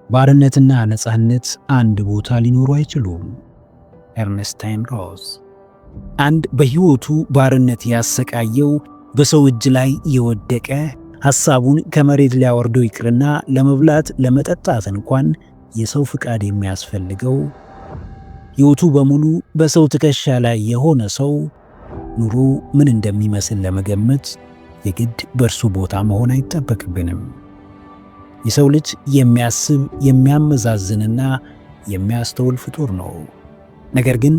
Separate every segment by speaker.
Speaker 1: ባርነትና ነፃነት አንድ ቦታ ሊኖሩ አይችሉም። ኤርነስታይን ሮዝ። አንድ በሕይወቱ ባርነት ያሰቃየው በሰው እጅ ላይ የወደቀ ሐሳቡን ከመሬት ሊያወርደው ይቅርና ለመብላት ለመጠጣት እንኳን የሰው ፍቃድ የሚያስፈልገው ሕይወቱ በሙሉ በሰው ትከሻ ላይ የሆነ ሰው ኑሮ ምን እንደሚመስል ለመገመት የግድ በእርሱ ቦታ መሆን አይጠበቅብንም። የሰው ልጅ የሚያስብ የሚያመዛዝንና የሚያስተውል ፍጡር ነው። ነገር ግን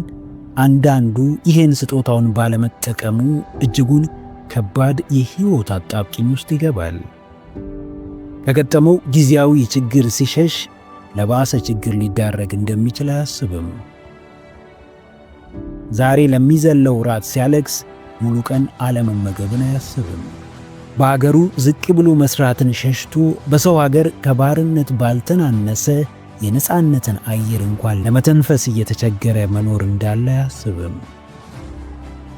Speaker 1: አንዳንዱ ይህን ስጦታውን ባለመጠቀሙ እጅጉን ከባድ የሕይወት አጣብቂኝ ውስጥ ይገባል። ከገጠመው ጊዜያዊ ችግር ሲሸሽ ለባሰ ችግር ሊዳረግ እንደሚችል አያስብም። ዛሬ ለሚዘለው ራት ሲያለቅስ ሙሉ ቀን አለመመገብን አያስብም። በአገሩ ዝቅ ብሎ መስራትን ሸሽቶ በሰው ሀገር ከባርነት ባልተናነሰ የነፃነትን አየር እንኳን ለመተንፈስ እየተቸገረ መኖር እንዳለ አያስብም።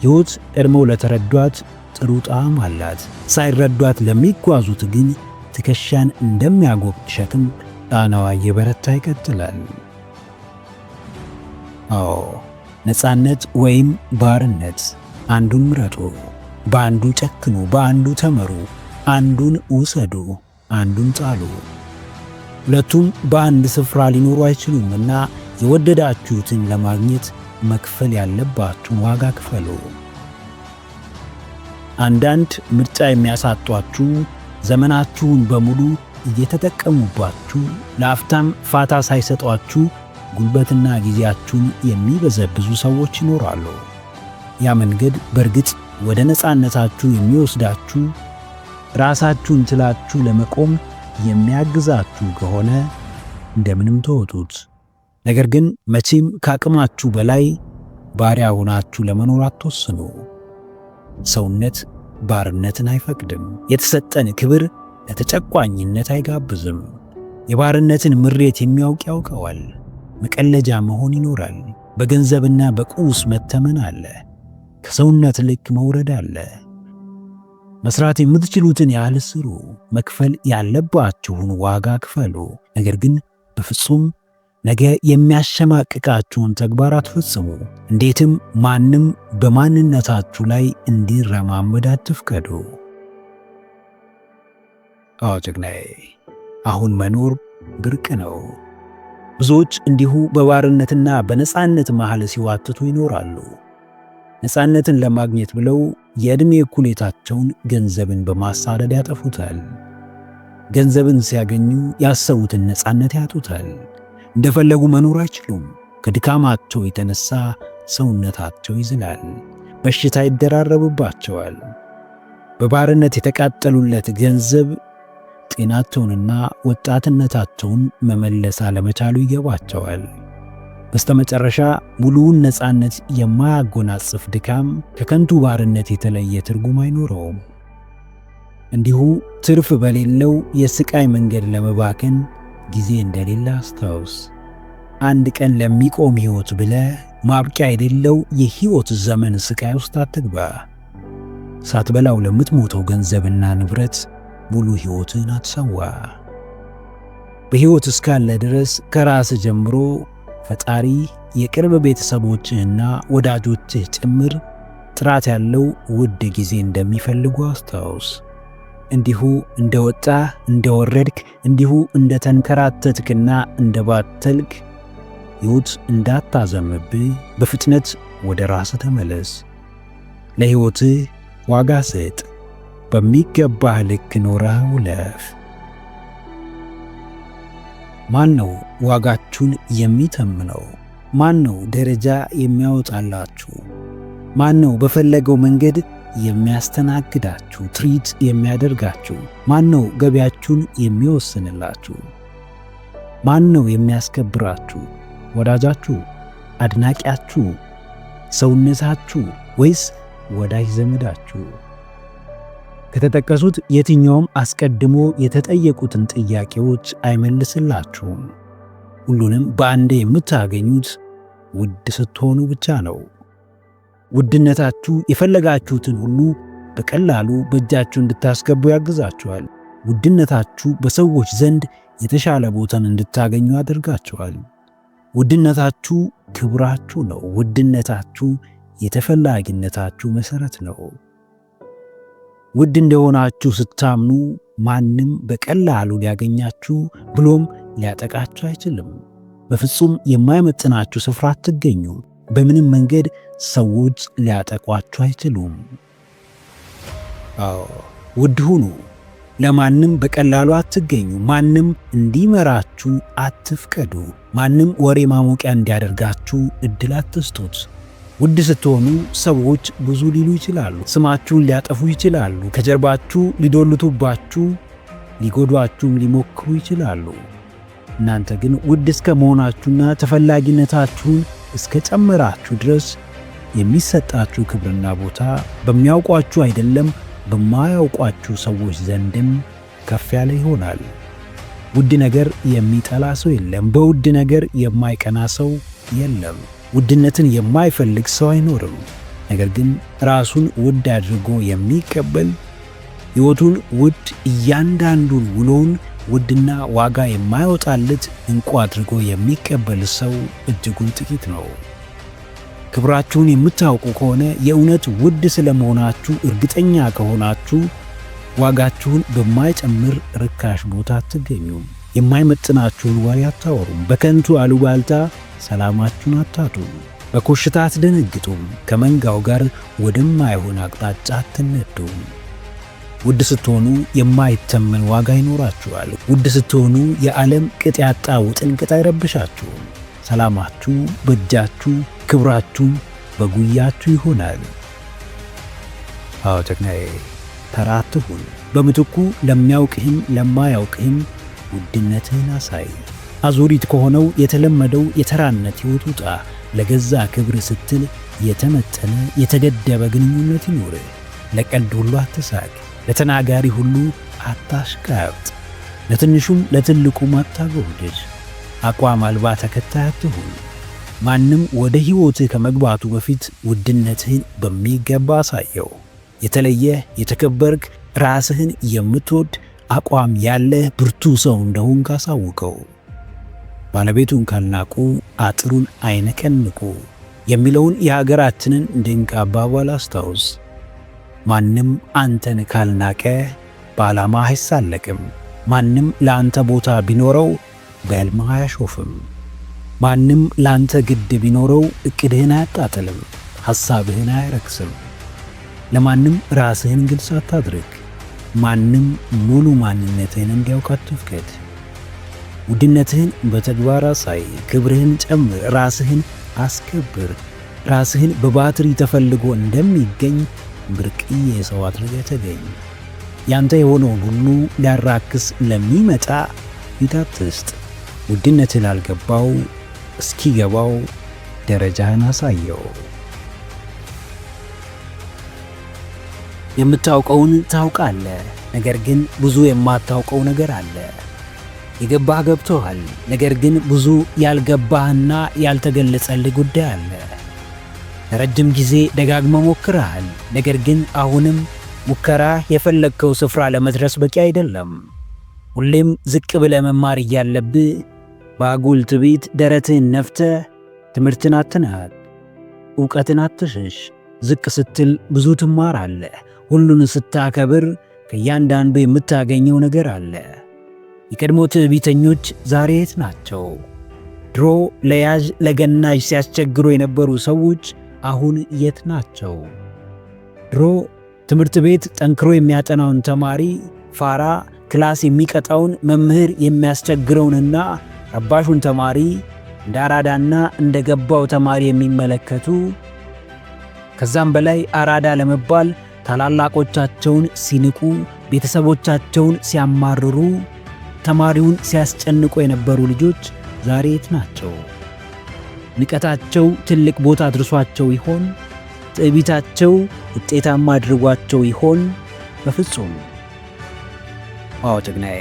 Speaker 1: ሕይወት ቀድመው ለተረዷት ጥሩ ጣዕም አላት። ሳይረዷት ለሚጓዙት ግን ትከሻን እንደሚያጎብጥ ሸክም ጣናዋ እየበረታ ይቀጥላል። አዎ፣ ነፃነት ወይም ባርነት፣ አንዱን ምረጡ። በአንዱ ጨክኑ፣ በአንዱ ተመሩ። አንዱን ውሰዱ፣ አንዱን ጣሉ። ሁለቱም በአንድ ስፍራ ሊኖሩ አይችሉምና የወደዳችሁትን ለማግኘት መክፈል ያለባችሁን ዋጋ ክፈሉ። አንዳንድ ምርጫ የሚያሳጧችሁ ዘመናችሁን በሙሉ እየተጠቀሙባችሁ ለአፍታም ፋታ ሳይሰጧችሁ ጉልበትና ጊዜያችሁን የሚበዘብዙ ሰዎች ይኖራሉ። ያ መንገድ በእርግጥ ወደ ነፃነታችሁ የሚወስዳችሁ ራሳችሁን ችላችሁ ለመቆም የሚያግዛችሁ ከሆነ እንደምንም ተወጡት። ነገር ግን መቼም ከአቅማችሁ በላይ ባሪያ ሆናችሁ ለመኖር አትወስኑ። ሰውነት ባርነትን አይፈቅድም። የተሰጠን ክብር ለተጨቋኝነት አይጋብዝም። የባርነትን ምሬት የሚያውቅ ያውቀዋል። መቀለጃ መሆን ይኖራል። በገንዘብና በቁስ መተመን አለ። ከሰውነት ልክ መውረድ አለ። መስራት የምትችሉትን ያህል ስሩ። መክፈል ያለባችሁን ዋጋ ክፈሉ። ነገር ግን በፍጹም ነገ የሚያሸማቅቃችሁን ተግባር አትፈጽሙ። እንዴትም ማንም በማንነታችሁ ላይ እንዲረማመድ አትፍቀዱ። አዎ ጀግናዬ፣ አሁን መኖር ብርቅ ነው። ብዙዎች እንዲሁ በባርነትና በነፃነት መሃል ሲዋትቱ ይኖራሉ። ነፃነትን ለማግኘት ብለው የዕድሜ እኩሌታቸውን ገንዘብን በማሳደድ ያጠፉታል። ገንዘብን ሲያገኙ ያሰቡትን ነፃነት ያጡታል። እንደፈለጉ መኖር አይችሉም። ከድካማቸው የተነሳ ሰውነታቸው ይዝላል፣ በሽታ ይደራረብባቸዋል። በባርነት የተቃጠሉለት ገንዘብ ጤናቸውንና ወጣትነታቸውን መመለስ አለመቻሉ ይገባቸዋል። በስተመጨረሻ ሙሉውን ነፃነት የማያጎናጽፍ ድካም ከከንቱ ባርነት የተለየ ትርጉም አይኖረውም። እንዲሁ ትርፍ በሌለው የስቃይ መንገድ ለመባከን ጊዜ እንደሌለ አስታውስ። አንድ ቀን ለሚቆም ሕይወት ብለህ ማብቂያ የሌለው የሕይወት ዘመን ስቃይ ውስጥ አትግባ። ሳትበላው ለምትሞተው ገንዘብና ንብረት ሙሉ ሕይወትን አትሰዋ። በሕይወት እስካለ ድረስ ከራስ ጀምሮ ፈጣሪ የቅርብ ቤተሰቦችህና ወዳጆችህ ጭምር ጥራት ያለው ውድ ጊዜ እንደሚፈልጉ አስታውስ። እንዲሁ እንደወጣህ እንደወረድክ፣ እንዲሁ እንደተንከራተትክና እንደባተልክ ሕይወት እንዳታዘምብህ በፍጥነት ወደ ራስህ ተመለስ። ለሕይወትህ ዋጋ ስጥ። በሚገባህ ልክ ኖረህ ውለፍ። ማን ነው ዋጋችሁን የሚተምነው? ማን ነው ደረጃ የሚያወጣላችሁ? ማን ነው በፈለገው መንገድ የሚያስተናግዳችሁ፣ ትሪት የሚያደርጋችሁ? ማን ነው ገቢያችሁን የሚወስንላችሁ? ማን ነው የሚያስከብራችሁ? ወዳጃችሁ፣ አድናቂያችሁ፣ ሰውነታችሁ ወይስ ወዳጅ ዘመዳችሁ? ከተጠቀሱት የትኛውም አስቀድሞ የተጠየቁትን ጥያቄዎች አይመልስላችሁም። ሁሉንም በአንዴ የምታገኙት ውድ ስትሆኑ ብቻ ነው። ውድነታችሁ የፈለጋችሁትን ሁሉ በቀላሉ በእጃችሁ እንድታስገቡ ያግዛችኋል። ውድነታችሁ በሰዎች ዘንድ የተሻለ ቦታን እንድታገኙ ያደርጋችኋል። ውድነታችሁ ክብራችሁ ነው። ውድነታችሁ የተፈላጊነታችሁ መሠረት ነው። ውድ እንደሆናችሁ ስታምኑ ማንም በቀላሉ ሊያገኛችሁ ብሎም ሊያጠቃችሁ አይችልም። በፍጹም የማይመጥናችሁ ስፍራ አትገኙም። በምንም መንገድ ሰዎች ሊያጠቋችሁ አይችሉም። ውድ ሁኑ። ለማንም በቀላሉ አትገኙ። ማንም እንዲመራችሁ አትፍቀዱ። ማንም ወሬ ማሞቂያ እንዲያደርጋችሁ እድል አትስጡት። ውድ ስትሆኑ ሰዎች ብዙ ሊሉ ይችላሉ። ስማችሁን ሊያጠፉ ይችላሉ። ከጀርባችሁ ሊዶልቱባችሁ፣ ሊጎዷችሁም ሊሞክሩ ይችላሉ። እናንተ ግን ውድ እስከ መሆናችሁና ተፈላጊነታችሁን እስከ ጨመራችሁ ድረስ የሚሰጣችሁ ክብርና ቦታ በሚያውቋችሁ አይደለም በማያውቋችሁ ሰዎች ዘንድም ከፍ ያለ ይሆናል። ውድ ነገር የሚጠላ ሰው የለም። በውድ ነገር የማይቀና ሰው የለም። ውድነትን የማይፈልግ ሰው አይኖርም። ነገር ግን ራሱን ውድ አድርጎ የሚቀበል ሕይወቱን ውድ፣ እያንዳንዱን ውሎውን ውድና ዋጋ የማይወጣለት ዕንቁ አድርጎ የሚቀበል ሰው እጅጉን ጥቂት ነው። ክብራችሁን የምታውቁ ከሆነ የእውነት ውድ ስለመሆናችሁ እርግጠኛ ከሆናችሁ ዋጋችሁን በማይጨምር ርካሽ ቦታ አትገኙም። የማይመጥናችሁን ወሬ አታወሩም። በከንቱ አሉባልታ ሰላማችሁን አታጡም። በኮሽታ አትደነግጡም። ከመንጋው ጋር ወደማይሆን አቅጣጫ አትነዱም። ውድ ስትሆኑ የማይተመን ዋጋ ይኖራችኋል። ውድ ስትሆኑ የዓለም ቅጥ ያጣ ውጥንቅጥ አይረብሻችሁም። ሰላማችሁ በእጃችሁ፣ ክብራችሁ በጉያችሁ ይሆናል። ጀግናዬ፣ ተራ አትሁን። በምትኩ ለሚያውቅህም ለማያውቅህም ውድነትህን አሳይ። አዙሪት ከሆነው የተለመደው የተራነት ሕይወት ውጣ። ለገዛ ክብር ስትል የተመጠነ የተገደበ ግንኙነት ይኑር። ለቀልድ ሁሉ አትሳቅ። ለተናጋሪ ሁሉ አታሽቃብጥ። ለትንሹም ለትልቁም አታጎብድድ። አቋም አልባ ተከታይ አትሁን። ማንም ወደ ሕይወትህ ከመግባቱ በፊት ውድነትህን በሚገባ አሳየው። የተለየ የተከበርክ፣ ራስህን የምትወድ አቋም ያለህ ብርቱ ሰው እንደሆንክ አሳውቀው። ባለቤቱን ካልናቁ አጥሩን አይነቀንቁ የሚለውን የሀገራችንን ድንቅ አባባል አስታውስ። ማንም አንተን ካልናቀ በዓላማ አይሳለቅም። ማንም ለአንተ ቦታ ቢኖረው በሕልምህ አያሾፍም። ማንም ለአንተ ግድ ቢኖረው ዕቅድህን አያጣጥልም፣ ሐሳብህን አያረክስም። ለማንም ራስህን ግልጽ አታድርግ። ማንም ሙሉ ማንነትህን እንዲያውቅ አትፍቀድ። ውድነትህን በተግባር አሳይ። ክብርህን ጨምር። ራስህን አስከብር። ራስህን በባትሪ ተፈልጎ እንደሚገኝ ብርቅዬ ሰው አድርገህ ተገኝ። ያንተ የሆነውን ሁሉ ሊያራክስ ለሚመጣ ፊት አትስጥ። ውድነትህ ላልገባው እስኪገባው ደረጃህን አሳየው። የምታውቀውን ታውቃለህ፣ ነገር ግን ብዙ የማታውቀው ነገር አለ። የገባህ ገብቶሃል፣ ነገር ግን ብዙ ያልገባህና ያልተገለጸልህ ጉዳይ አለ። ለረጅም ጊዜ ደጋግመህ ሞክረሃል፣ ነገር ግን አሁንም ሙከራ የፈለግከው ስፍራ ለመድረስ በቂ አይደለም። ሁሌም ዝቅ ብለህ መማር እያለብህ በአጉል ትዕቢት ደረትህን ነፍተህ ትምህርትን አትናቅ። ዕውቀትን አትሽሽ። ዝቅ ስትል ብዙ ትማራለህ። ሁሉን ስታከብር ከእያንዳንዱ የምታገኘው ነገር አለ። የቀድሞ ትዕቢተኞች ዛሬ የት ናቸው? ድሮ ለያዥ ለገናዥ ሲያስቸግሩ የነበሩ ሰዎች አሁን የት ናቸው? ድሮ ትምህርት ቤት ጠንክሮ የሚያጠናውን ተማሪ ፋራ፣ ክላስ የሚቀጣውን መምህር የሚያስቸግረውንና ረባሹን ተማሪ እንደ አራዳና እንደ ገባው ተማሪ የሚመለከቱ፣ ከዛም በላይ አራዳ ለመባል ታላላቆቻቸውን ሲንቁ፣ ቤተሰቦቻቸውን ሲያማርሩ፣ ተማሪውን ሲያስጨንቁ የነበሩ ልጆች ዛሬ የት ናቸው? ንቀታቸው ትልቅ ቦታ አድርሷቸው ይሆን? ትዕቢታቸው ውጤታማ አድርጓቸው ይሆን? በፍጹም። ጀግናዬ፣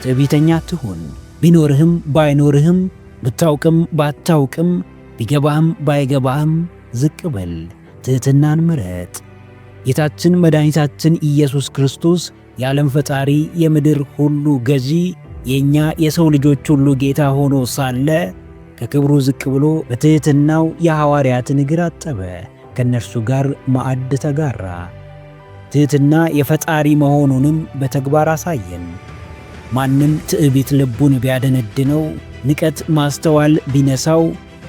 Speaker 1: ትዕቢተኛ አትሁን። ቢኖርህም ባይኖርህም፣ ብታውቅም ባታውቅም፣ ቢገባህም ባይገባህም ዝቅ በል። ትሕትናን ምረጥ። ጌታችን መድኃኒታችን ኢየሱስ ክርስቶስ የዓለም ፈጣሪ የምድር ሁሉ ገዢ የኛ የሰው ልጆች ሁሉ ጌታ ሆኖ ሳለ ከክብሩ ዝቅ ብሎ በትሕትናው የሐዋርያትን እግር አጠበ፣ ከእነርሱ ጋር ማዕድ ተጋራ። ትሕትና የፈጣሪ መሆኑንም በተግባር አሳየን። ማንም ትዕቢት ልቡን ቢያደነድነው፣ ንቀት ማስተዋል ቢነሳው፣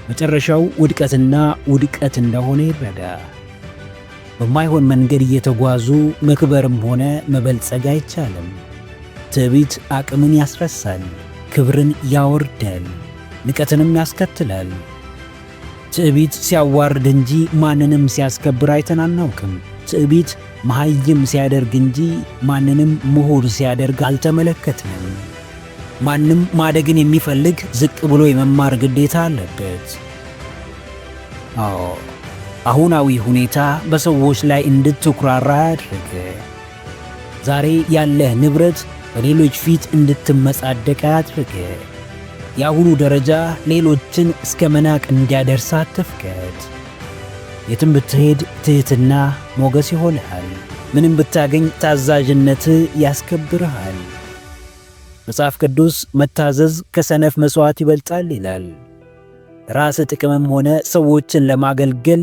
Speaker 1: መጨረሻው ውድቀትና ውድቀት እንደሆነ ይረዳ። በማይሆን መንገድ እየተጓዙ መክበርም ሆነ መበልጸግ አይቻልም። ትዕቢት አቅምን ያስረሳል፣ ክብርን ያወርዳል፣ ንቀትንም ያስከትላል። ትዕቢት ሲያዋርድ እንጂ ማንንም ሲያስከብር አይተን አናውቅም። ትዕቢት መሃይም ሲያደርግ እንጂ ማንንም ምሁር ሲያደርግ አልተመለከትንም። ማንም ማደግን የሚፈልግ ዝቅ ብሎ የመማር ግዴታ አለበት። አሁናዊ ሁኔታ በሰዎች ላይ እንድትኩራራ ያድርግ። ዛሬ ያለህ ንብረት በሌሎች ፊት እንድትመጻደቅ ያድርግ። የአሁኑ ደረጃ ሌሎችን እስከ መናቅ እንዲያደርስ አትፍቀድ። የትም ብትሄድ ትሕትና ሞገስ ይሆንሃል። ምንም ብታገኝ ታዛዥነት ያስከብርሃል። መጽሐፍ ቅዱስ መታዘዝ ከሰነፍ መሥዋዕት ይበልጣል ይላል። ራስ ጥቅምም ሆነ ሰዎችን ለማገልገል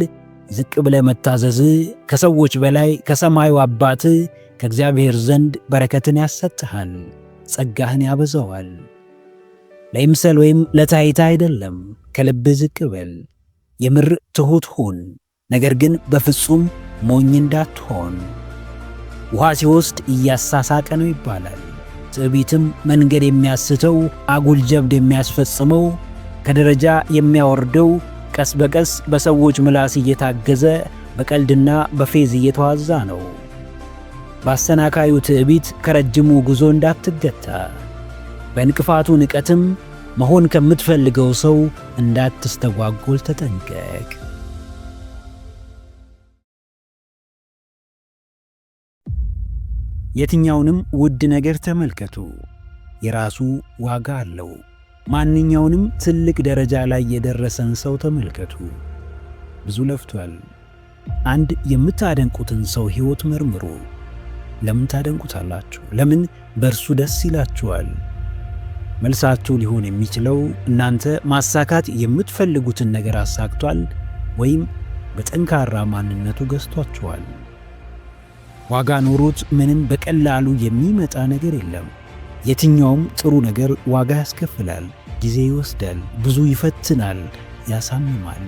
Speaker 1: ዝቅ ብለ መታዘዝ ከሰዎች በላይ ከሰማዩ አባት ከእግዚአብሔር ዘንድ በረከትን ያሰጥሃል፣ ጸጋህን ያበዛዋል። ለይምሰል ወይም ለታይታ አይደለም፣ ከልብ ዝቅ በል። የምር ትሑት ሁን፣ ነገር ግን በፍጹም ሞኝ እንዳትሆን። ውሃ ሲወስድ እያሳሳቀ ነው ይባላል። ትዕቢትም መንገድ የሚያስተው፣ አጉል ጀብድ የሚያስፈጽመው፣ ከደረጃ የሚያወርደው፣ ቀስ በቀስ በሰዎች ምላስ እየታገዘ በቀልድና በፌዝ እየተዋዛ ነው። በአሰናካዩ ትዕቢት ከረጅሙ ጉዞ እንዳትገታ፣ በእንቅፋቱ ንቀትም መሆን ከምትፈልገው ሰው እንዳትስተጓጎል ተጠንቀቅ። የትኛውንም ውድ ነገር ተመልከቱ፣ የራሱ ዋጋ አለው። ማንኛውንም ትልቅ ደረጃ ላይ የደረሰን ሰው ተመልከቱ፣ ብዙ ለፍቷል። አንድ የምታደንቁትን ሰው ሕይወት መርምሩ። ለምን ታደንቁታላችሁ? ለምን በእርሱ ደስ ይላችኋል? መልሳችሁ ሊሆን የሚችለው እናንተ ማሳካት የምትፈልጉትን ነገር አሳክቷል ወይም በጠንካራ ማንነቱ ገዝቷችኋል። ዋጋ ኖሮት ምንም በቀላሉ የሚመጣ ነገር የለም። የትኛውም ጥሩ ነገር ዋጋ ያስከፍላል፣ ጊዜ ይወስዳል፣ ብዙ ይፈትናል፣ ያሳምማል።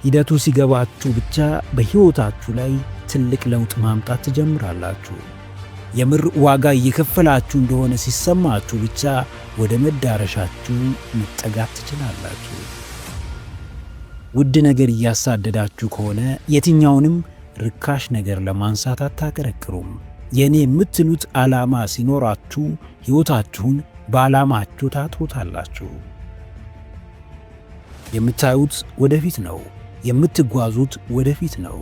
Speaker 1: ሂደቱ ሲገባችሁ ብቻ በሕይወታችሁ ላይ ትልቅ ለውጥ ማምጣት ትጀምራላችሁ። የምር ዋጋ እየከፈላችሁ እንደሆነ ሲሰማችሁ ብቻ ወደ መዳረሻችሁ መጠጋት ትችላላችሁ። ውድ ነገር እያሳደዳችሁ ከሆነ የትኛውንም ርካሽ ነገር ለማንሳት አታቀረቅሩም። የኔ የምትሉት ዓላማ ሲኖራችሁ ሕይወታችሁን በዓላማችሁ ታጥሩታላችሁ። የምታዩት ወደፊት ነው፣ የምትጓዙት ወደፊት ነው።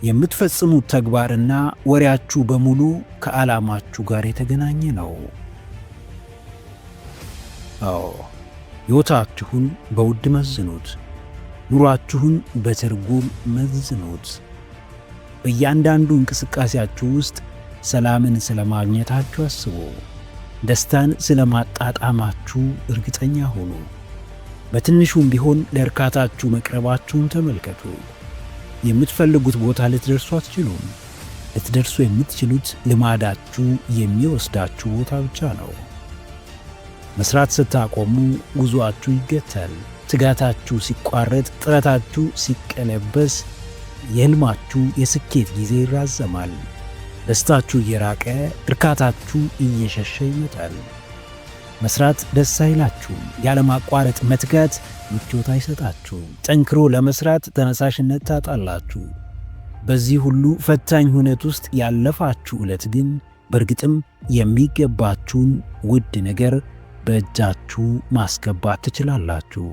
Speaker 1: የምትፈጽሙት ተግባርና ወሬያችሁ በሙሉ ከዓላማችሁ ጋር የተገናኘ ነው። ሕይወታችሁን በውድ መዝኑት፣ ኑሯችሁን በትርጉም መዝኑት። በእያንዳንዱ እንቅስቃሴያችሁ ውስጥ ሰላምን ስለማግኘታችሁ አስቡ። ደስታን ስለማጣጣማችሁ እርግጠኛ ሁኑ። በትንሹም ቢሆን ለእርካታችሁ መቅረባችሁን ተመልከቱ። የምትፈልጉት ቦታ ልትደርሱ አትችሉም። ልትደርሱ የምትችሉት ልማዳችሁ የሚወስዳችሁ ቦታ ብቻ ነው። መስራት ስታቆሙ ጉዞአችሁ ይገታል። ትጋታችሁ ሲቋረጥ፣ ጥረታችሁ ሲቀለበስ፣ የሕልማችሁ የስኬት ጊዜ ይራዘማል። ደስታችሁ እየራቀ፣ እርካታችሁ እየሸሸ ይመጣል። መስራት ደስ አይላችሁም። ያለማቋረጥ መትጋት ምቾት አይሰጣችሁም። ጠንክሮ ለመስራት ተነሳሽነት ታጣላችሁ። በዚህ ሁሉ ፈታኝ ሁኔታ ውስጥ ያለፋችሁ ዕለት ግን በእርግጥም የሚገባችሁን ውድ ነገር በእጃችሁ ማስገባት ትችላላችሁ።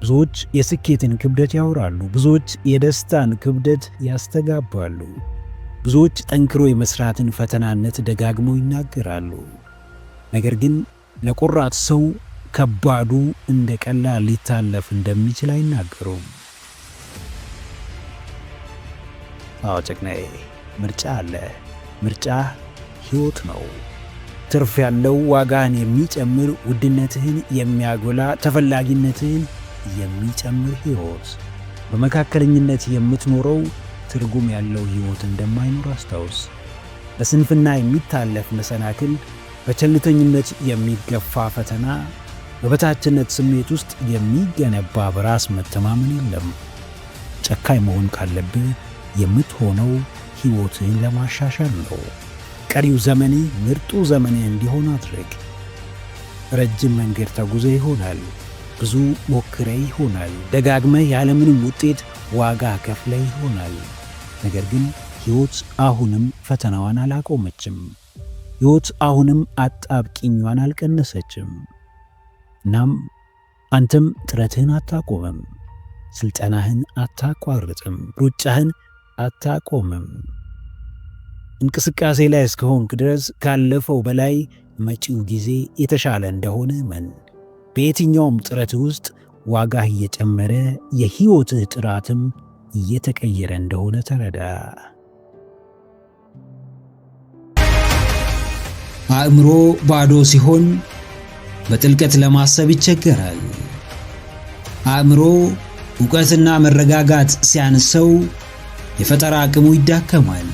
Speaker 1: ብዙዎች የስኬትን ክብደት ያወራሉ። ብዙዎች የደስታን ክብደት ያስተጋባሉ። ብዙዎች ጠንክሮ የመስራትን ፈተናነት ደጋግመው ይናገራሉ። ነገር ግን ለቆራጥ ሰው ከባዱ እንደ ቀላል ሊታለፍ እንደሚችል አይናገሩም። ጨቅናዬ፣ ምርጫ አለ። ምርጫ ሕይወት ነው። ትርፍ ያለው ዋጋን የሚጨምር ውድነትህን የሚያጎላ ተፈላጊነትህን የሚጨምር ሕይወት። በመካከለኝነት የምትኖረው ትርጉም ያለው ሕይወት እንደማይኖር አስታውስ። በስንፍና የሚታለፍ መሰናክል፣ በቸልተኝነት የሚገፋ ፈተና፣ በበታችነት ስሜት ውስጥ የሚገነባ በራስ መተማመን የለም። ጨካኝ መሆን ካለብህ የምትሆነው ሕይወትህን ለማሻሻል ነው። ቀሪው ዘመንህ ምርጡ ዘመንህ እንዲሆን አድርግ። ረጅም መንገድ ተጉዘ ይሆናል። ብዙ ሞክረ ይሆናል። ደጋግመህ ያለምንም ውጤት ዋጋ ከፍለ ይሆናል። ነገር ግን ሕይወት አሁንም ፈተናዋን አላቆመችም። ሕይወት አሁንም አጣብቂኟን አልቀነሰችም። እናም አንተም ጥረትህን አታቆምም። ስልጠናህን አታቋርጥም። ሩጫህን አታቆምም። እንቅስቃሴ ላይ እስከሆንክ ድረስ ካለፈው በላይ መጪው ጊዜ የተሻለ እንደሆነ እመን። በየትኛውም ጥረትህ ውስጥ ዋጋህ እየጨመረ የሕይወትህ ጥራትም እየተቀየረ እንደሆነ ተረዳ።
Speaker 2: አእምሮ ባዶ ሲሆን በጥልቀት ለማሰብ ይቸገራል። አእምሮ ዕውቀትና መረጋጋት ሲያንሰው የፈጠራ አቅሙ ይዳከማል።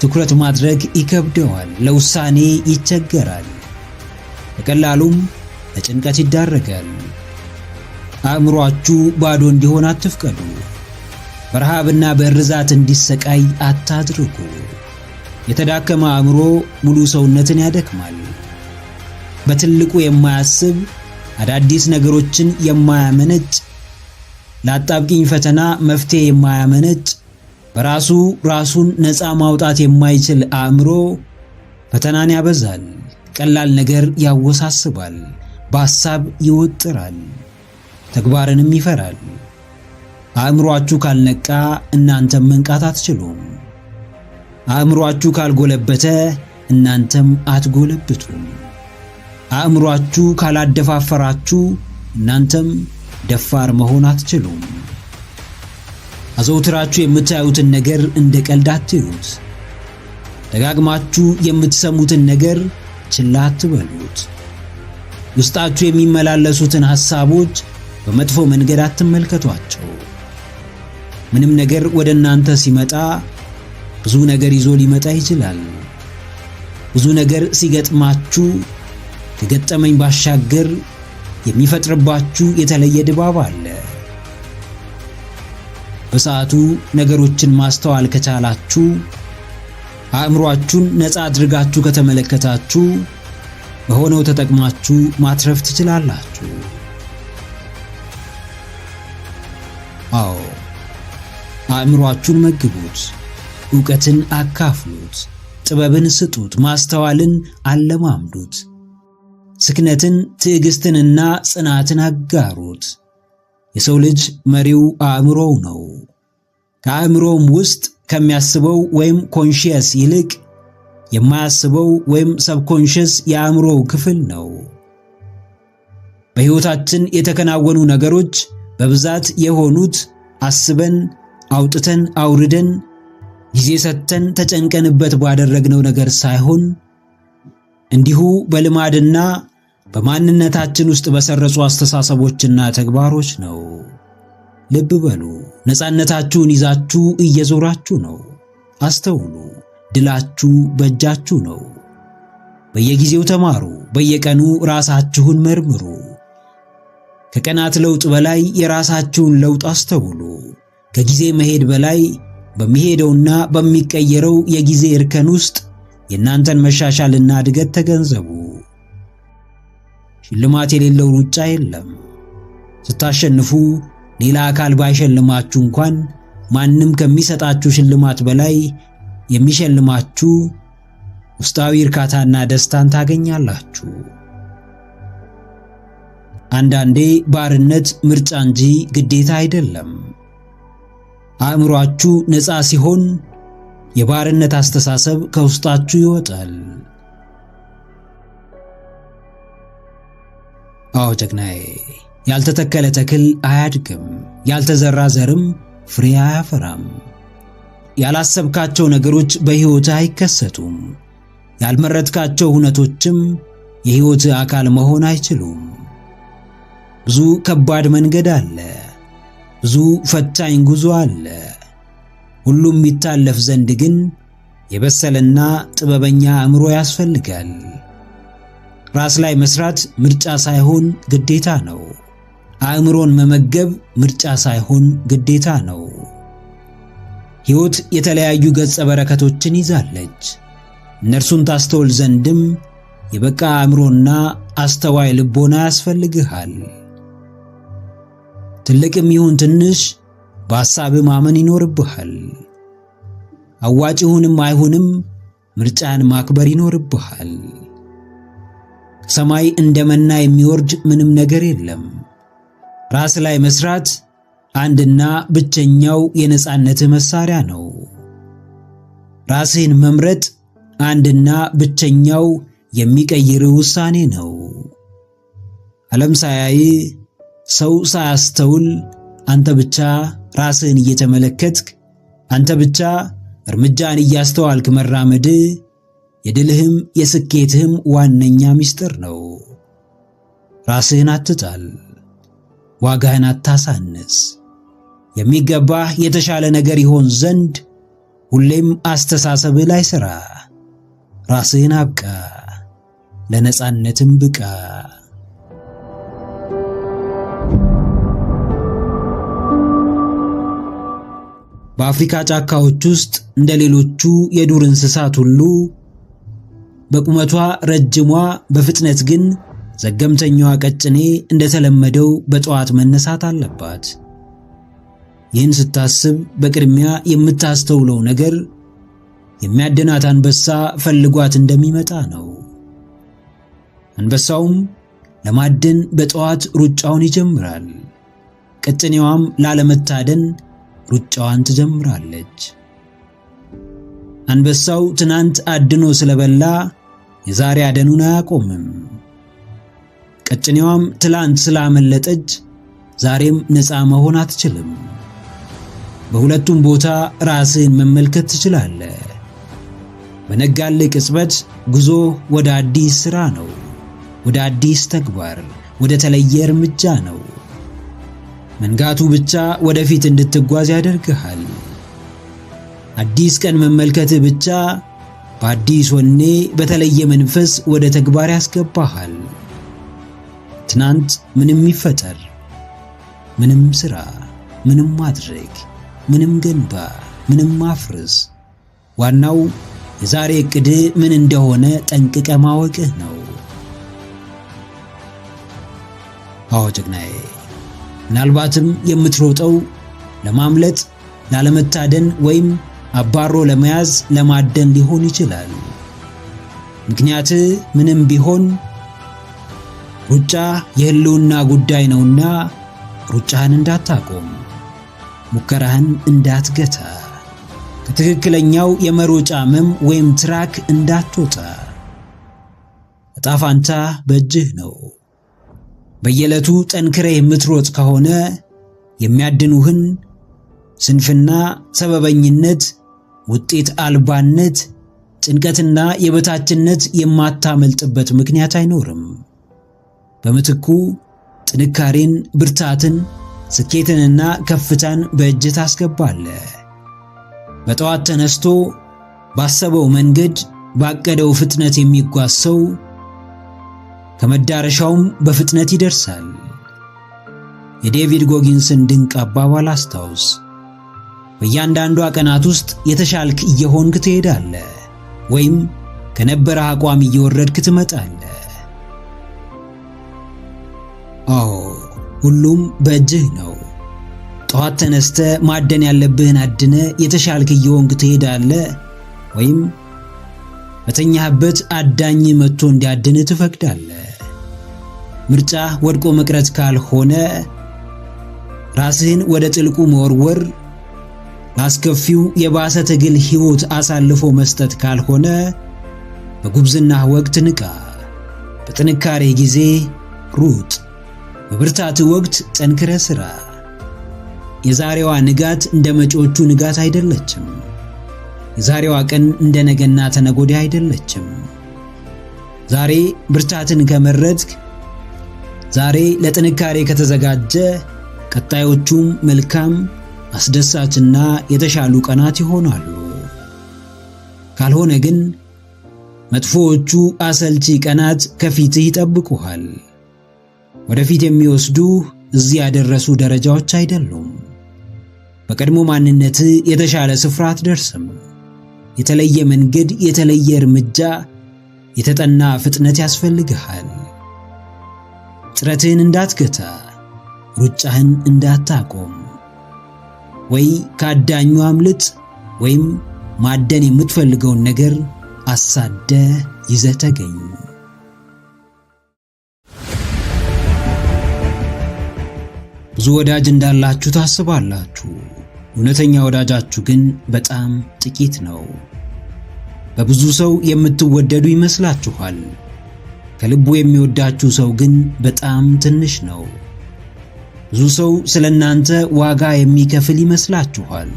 Speaker 2: ትኩረት ማድረግ ይከብደዋል። ለውሳኔ ይቸገራል። በቀላሉም ለጭንቀት ይዳረጋል። አእምሮአችሁ ባዶ እንዲሆን አትፍቀዱ። በረሃብና በእርዛት እንዲሰቃይ አታድርጉ። የተዳከመ አእምሮ ሙሉ ሰውነትን ያደክማል። በትልቁ የማያስብ፣ አዳዲስ ነገሮችን የማያመነጭ፣ ለአጣብቂኝ ፈተና መፍትሄ የማያመነጭ፣ በራሱ ራሱን ነፃ ማውጣት የማይችል አእምሮ ፈተናን ያበዛል። ቀላል ነገር ያወሳስባል። በሐሳብ ይወጥራል። ተግባርንም ይፈራል። አእምሮአችሁ ካልነቃ እናንተም መንቃት አትችሉም። አእምሮአችሁ ካልጎለበተ እናንተም አትጎለብቱም። አእምሮአችሁ ካላደፋፈራችሁ እናንተም ደፋር መሆን አትችሉም። አዘውትራችሁ የምታዩትን ነገር እንደ ቀልድ አትዩት። ደጋግማችሁ የምትሰሙትን ነገር ችላ አትበሉት። ውስጣችሁ የሚመላለሱትን ሐሳቦች በመጥፎ መንገድ አትመልከቷቸው። ምንም ነገር ወደ እናንተ ሲመጣ ብዙ ነገር ይዞ ሊመጣ ይችላል። ብዙ ነገር ሲገጥማችሁ ከገጠመኝ ባሻገር የሚፈጥርባችሁ የተለየ ድባብ አለ። በሰዓቱ ነገሮችን ማስተዋል ከቻላችሁ፣ አእምሮአችሁን ነፃ አድርጋችሁ ከተመለከታችሁ፣ በሆነው ተጠቅማችሁ ማትረፍ ትችላላችሁ። አዎ፣ አእምሮአችሁን መግቡት፣ ዕውቀትን አካፍሉት፣ ጥበብን ስጡት፣ ማስተዋልን አለማምዱት፣ ስክነትን፣ ትዕግስትንና ጽናትን አጋሩት። የሰው ልጅ መሪው አእምሮው ነው። ከአእምሮውም ውስጥ ከሚያስበው ወይም ኮንሺየስ ይልቅ የማያስበው ወይም ሰብኮንሺየስ የአእምሮው ክፍል ነው። በሕይወታችን የተከናወኑ ነገሮች በብዛት የሆኑት አስበን፣ አውጥተን፣ አውርደን፣ ጊዜ ሰጥተን ተጨንቀንበት ባደረግነው ነገር ሳይሆን እንዲሁ በልማድና በማንነታችን ውስጥ በሰረጹ አስተሳሰቦችና ተግባሮች ነው። ልብ በሉ፣ ነፃነታችሁን ይዛችሁ እየዞራችሁ ነው። አስተውሉ፣ ድላችሁ በእጃችሁ ነው። በየጊዜው ተማሩ፣ በየቀኑ ራሳችሁን መርምሩ። ከቀናት ለውጥ በላይ የራሳችሁን ለውጥ አስተውሉ። ከጊዜ መሄድ በላይ በሚሄደውና በሚቀየረው የጊዜ እርከን ውስጥ የእናንተን መሻሻልና እድገት ተገንዘቡ። ሽልማት የሌለው ሩጫ የለም። ስታሸንፉ ሌላ አካል ባይሸልማችሁ እንኳን ማንም ከሚሰጣችሁ ሽልማት በላይ የሚሸልማችሁ ውስጣዊ እርካታና ደስታን ታገኛላችሁ። አንዳንዴ ባርነት ምርጫ እንጂ ግዴታ አይደለም። አእምሮአችሁ ነፃ ሲሆን የባርነት አስተሳሰብ ከውስጣችሁ ይወጣል። አዎ ጀግናዬ፣ ያልተተከለ ተክል አያድግም፣ ያልተዘራ ዘርም ፍሬ አያፈራም። ያላሰብካቸው ነገሮች በሕይወትህ አይከሰቱም። ያልመረጥካቸው ሁነቶችም የሕይወት አካል መሆን አይችሉም። ብዙ ከባድ መንገድ አለ። ብዙ ፈታኝ ጉዞ አለ። ሁሉም ይታለፍ ዘንድ ግን የበሰለና ጥበበኛ አእምሮ ያስፈልጋል። ራስ ላይ መስራት ምርጫ ሳይሆን ግዴታ ነው። አእምሮን መመገብ ምርጫ ሳይሆን ግዴታ ነው። ሕይወት የተለያዩ ገጸ በረከቶችን ይዛለች። እነርሱን ታስተውል ዘንድም የበቃ አእምሮና አስተዋይ ልቦና ያስፈልግሃል። ትልቅም ይሁን ትንሽ በሐሳብ ማመን ይኖርብሃል። አዋጭሁንም አይሁንም ምርጫን ማክበር ይኖርብሃል። ሰማይ እንደመና የሚወርድ ምንም ነገር የለም። ራስ ላይ መስራት አንድና ብቸኛው የነጻነት መሳሪያ ነው። ራስህን መምረጥ አንድና ብቸኛው የሚቀይር ውሳኔ ነው። ዓለም ሳያይ ሰው ሳያስተውል አንተ ብቻ ራስህን እየተመለከትክ አንተ ብቻ እርምጃን እያስተዋልክ መራመድ የድልህም የስኬትህም ዋነኛ ምስጢር ነው። ራስህን አትጣል። ዋጋህን አታሳንስ። የሚገባህ የተሻለ ነገር ይሆን ዘንድ ሁሌም አስተሳሰብህ ላይ ሥራ። ራስህን አብቃ፣ ለነጻነትም ብቃ። በአፍሪካ ጫካዎች ውስጥ እንደ ሌሎቹ የዱር እንስሳት ሁሉ በቁመቷ ረጅሟ በፍጥነት ግን ዘገምተኛዋ ቀጭኔ እንደተለመደው በጠዋት መነሳት አለባት። ይህን ስታስብ በቅድሚያ የምታስተውለው ነገር የሚያድናት አንበሳ ፈልጓት እንደሚመጣ ነው። አንበሳውም ለማደን በጠዋት ሩጫውን ይጀምራል። ቀጭኔዋም ላለመታደን ሩጫዋን ትጀምራለች። አንበሳው ትናንት አድኖ ስለበላ የዛሬ አደኑን አያቆምም። ቀጭኔዋም ትላንት ስላመለጠች ዛሬም ነፃ መሆን አትችልም። በሁለቱም ቦታ ራስህን መመልከት ትችላለህ። በነጋልህ ቅጽበት ጉዞ ወደ አዲስ ሥራ ነው፣ ወደ አዲስ ተግባር፣ ወደ ተለየ እርምጃ ነው። መንጋቱ ብቻ ወደፊት እንድትጓዝ ያደርግሃል። አዲስ ቀን መመልከትህ ብቻ በአዲስ ወኔ በተለየ መንፈስ ወደ ተግባር ያስገባሃል። ትናንት ምንም ይፈጠር፣ ምንም ሥራ፣ ምንም ማድረግ፣ ምንም ገንባ፣ ምንም ማፍረስ፣ ዋናው የዛሬ ዕቅድህ ምን እንደሆነ ጠንቅቀ ማወቅህ ነው። አዎ ጀግናዬ፣ ምናልባትም የምትሮጠው ለማምለጥ፣ ላለመታደን ወይም አባሮ ለመያዝ ለማደን ሊሆን ይችላል። ምክንያትህ ምንም ቢሆን ሩጫ የህልውና ጉዳይ ነውና ሩጫህን እንዳታቆም፣ ሙከራህን እንዳትገታ፣ ከትክክለኛው የመሮጫ መም ወይም ትራክ እንዳትወጣ። ዕጣ ፈንታ በእጅህ ነው። በየዕለቱ ጠንክረህ የምትሮጥ ከሆነ የሚያድኑህን ስንፍና፣ ሰበበኝነት፣ ውጤት አልባነት፣ ጭንቀትና የበታችነት የማታመልጥበት ምክንያት አይኖርም። በምትኩ ጥንካሬን፣ ብርታትን፣ ስኬትንና ከፍታን በእጅህ ታስገባለህ። በጠዋት ተነስቶ ባሰበው መንገድ ባቀደው ፍጥነት የሚጓዝ ሰው ከመዳረሻውም በፍጥነት ይደርሳል። የዴቪድ ጎጊንስን ድንቅ አባባል አስታውስ። በእያንዳንዷ ቀናት ውስጥ የተሻልክ እየሆንክ ትሄዳለህ፣ ወይም ከነበረ አቋም እየወረድክ ትመጣለህ። አዎ ሁሉም በእጅህ ነው። ጠዋት ተነስተ ማደን ያለብህን አድነ የተሻልክ እየሆንክ ትሄዳለህ፣ ወይም በተኛህበት አዳኝ መጥቶ እንዲያድን ትፈቅዳለህ። ምርጫ ወድቆ መቅረት ካልሆነ፣ ራስህን ወደ ጥልቁ መወርወር፣ ላስከፊው የባሰ ትግል ሕይወት አሳልፎ መስጠት ካልሆነ፣ በጉብዝናህ ወቅት ንቃ፣ በጥንካሬ ጊዜ ሩጥ፣ በብርታት ወቅት ጠንክረህ ሥራ። የዛሬዋ ንጋት እንደ መጪዎቹ ንጋት አይደለችም። የዛሬዋ ቀን እንደ ነገና ተነገ ወዲያ አይደለችም። ዛሬ ብርታትን ከመረጥክ፣ ዛሬ ለጥንካሬ ከተዘጋጀ፣ ቀጣዮቹም መልካም አስደሳችና የተሻሉ ቀናት ይሆናሉ። ካልሆነ ግን መጥፎዎቹ አሰልቺ ቀናት ከፊትህ ይጠብቁሃል። ወደፊት የሚወስዱህ እዚህ ያደረሱ ደረጃዎች አይደሉም። በቀድሞ ማንነትህ የተሻለ ስፍራ አትደርስም። የተለየ መንገድ፣ የተለየ እርምጃ፣ የተጠና ፍጥነት ያስፈልግሃል። ጥረትህን እንዳትገታ፣ ሩጫህን እንዳታቆም። ወይ ከአዳኙ አምልጥ ወይም ማደን የምትፈልገውን ነገር አሳደ ይዘህ ተገኝ። ብዙ ወዳጅ እንዳላችሁ ታስባላችሁ። እውነተኛ ወዳጃችሁ ግን በጣም ጥቂት ነው። በብዙ ሰው የምትወደዱ ይመስላችኋል። ከልቡ የሚወዳችሁ ሰው ግን በጣም ትንሽ ነው። ብዙ ሰው ስለናንተ ዋጋ የሚከፍል ይመስላችኋል።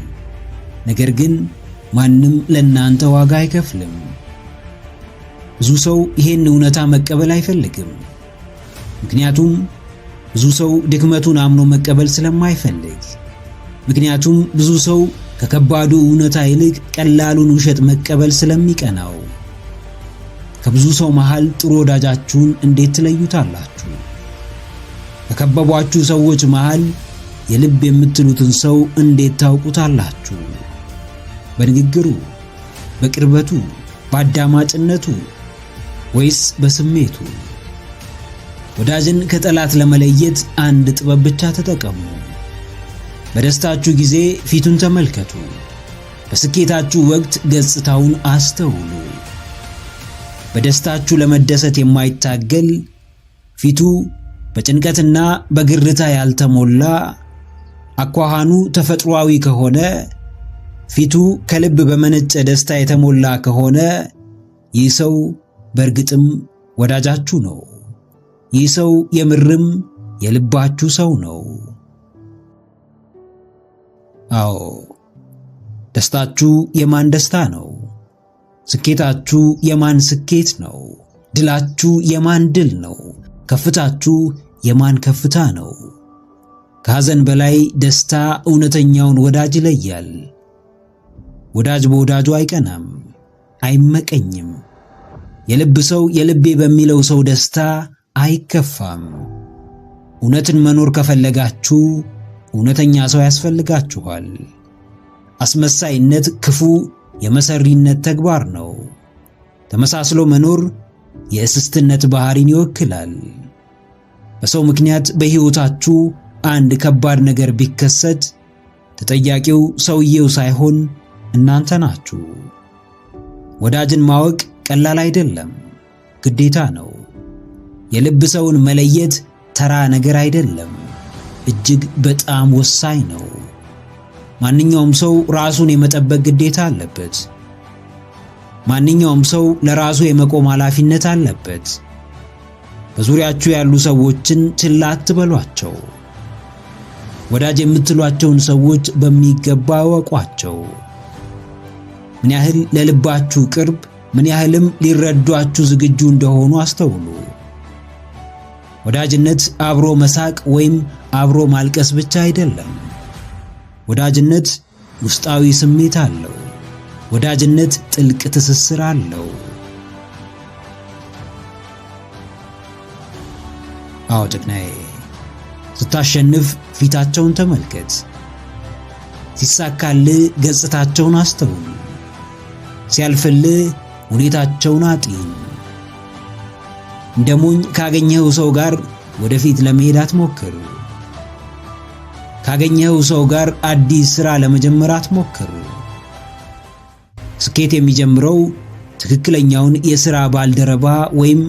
Speaker 2: ነገር ግን ማንም ለናንተ ዋጋ አይከፍልም። ብዙ ሰው ይሄን እውነታ መቀበል አይፈልግም። ምክንያቱም ብዙ ሰው ድክመቱን አምኖ መቀበል ስለማይፈልግ። ምክንያቱም ብዙ ሰው ከከባዱ እውነታ ይልቅ ቀላሉን ውሸት መቀበል ስለሚቀናው። ከብዙ ሰው መሃል ጥሩ ወዳጃችሁን እንዴት ትለዩታላችሁ? ከከበቧችሁ ሰዎች መሃል የልብ የምትሉትን ሰው እንዴት ታውቁታላችሁ? በንግግሩ፣ በቅርበቱ፣ በአዳማጭነቱ ወይስ በስሜቱ? ወዳጅን ከጠላት ለመለየት አንድ ጥበብ ብቻ ተጠቀሙ። በደስታችሁ ጊዜ ፊቱን ተመልከቱ። በስኬታችሁ ወቅት ገጽታውን አስተውሉ። በደስታችሁ ለመደሰት የማይታገል ፊቱ በጭንቀትና በግርታ ያልተሞላ፣ አኳኋኑ ተፈጥሯዊ ከሆነ፣ ፊቱ ከልብ በመነጨ ደስታ የተሞላ ከሆነ ይህ ሰው በእርግጥም ወዳጃችሁ ነው። ይህ ሰው የምርም የልባችሁ ሰው ነው። አዎ፣ ደስታችሁ የማን ደስታ ነው? ስኬታችሁ የማን ስኬት ነው? ድላችሁ የማን ድል ነው? ከፍታችሁ የማን ከፍታ ነው? ከሐዘን በላይ ደስታ እውነተኛውን ወዳጅ ይለያል። ወዳጅ በወዳጁ አይቀናም፣ አይመቀኝም። የልብ ሰው የልቤ በሚለው ሰው ደስታ አይከፋም። እውነትን መኖር ከፈለጋችሁ እውነተኛ ሰው ያስፈልጋችኋል። አስመሳይነት ክፉ የመሰሪነት ተግባር ነው። ተመሳስሎ መኖር የእስስትነት ባህሪን ይወክላል። በሰው ምክንያት በሕይወታችሁ አንድ ከባድ ነገር ቢከሰት ተጠያቂው ሰውየው ሳይሆን እናንተ ናችሁ። ወዳጅን ማወቅ ቀላል አይደለም፣ ግዴታ ነው። የልብ ሰውን መለየት ተራ ነገር አይደለም፣ እጅግ በጣም ወሳኝ ነው። ማንኛውም ሰው ራሱን የመጠበቅ ግዴታ አለበት። ማንኛውም ሰው ለራሱ የመቆም ኃላፊነት አለበት። በዙሪያችሁ ያሉ ሰዎችን ችላ አትበሏቸው። ወዳጅ የምትሏቸውን ሰዎች በሚገባ እወቋቸው። ምን ያህል ለልባችሁ ቅርብ፣ ምን ያህልም ሊረዷችሁ ዝግጁ እንደሆኑ አስተውሉ። ወዳጅነት አብሮ መሳቅ ወይም አብሮ ማልቀስ ብቻ አይደለም። ወዳጅነት ውስጣዊ ስሜት አለው። ወዳጅነት ጥልቅ ትስስር አለው። አዎ ጀግናዬ፣ ስታሸንፍ ፊታቸውን ተመልከት። ሲሳካልህ ገጽታቸውን አስተውል። ሲያልፍልህ ሁኔታቸውን አጢን። እንደ ሞኝ ካገኘኸው ሰው ጋር ወደፊት ለመሄድ አትሞክር። ካገኘኸው ሰው ጋር አዲስ ሥራ ለመጀመር አትሞክር። ስኬት የሚጀምረው ትክክለኛውን የሥራ ባልደረባ ወይም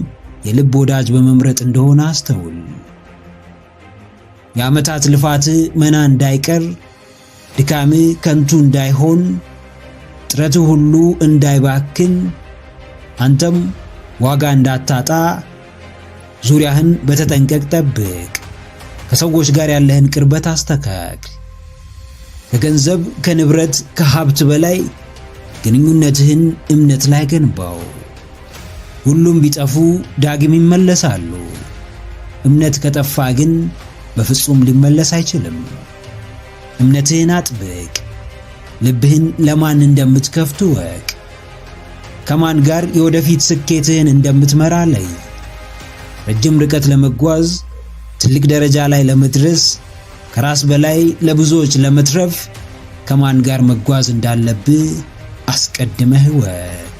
Speaker 2: የልብ ወዳጅ በመምረጥ እንደሆነ አስተውል። የዓመታት ልፋትህ መና እንዳይቀር፣ ድካምህ ከንቱ እንዳይሆን፣ ጥረትህ ሁሉ እንዳይባክን፣ አንተም ዋጋ እንዳታጣ ዙሪያህን በተጠንቀቅ ጠብቅ። ከሰዎች ጋር ያለህን ቅርበት አስተካክል። ከገንዘብ፣ ከንብረት፣ ከሀብት በላይ ግንኙነትህን እምነት ላይ ገንባው። ሁሉም ቢጠፉ ዳግም ይመለሳሉ። እምነት ከጠፋ ግን በፍጹም ሊመለስ አይችልም። እምነትህን አጥብቅ። ልብህን ለማን እንደምትከፍት እወቅ። ከማን ጋር የወደፊት ስኬትህን እንደምትመራ ለይ። ረጅም ርቀት ለመጓዝ፣ ትልቅ ደረጃ ላይ ለመድረስ፣ ከራስ በላይ ለብዙዎች ለመትረፍ ከማን ጋር መጓዝ እንዳለብህ አስቀድመህ እወቅ።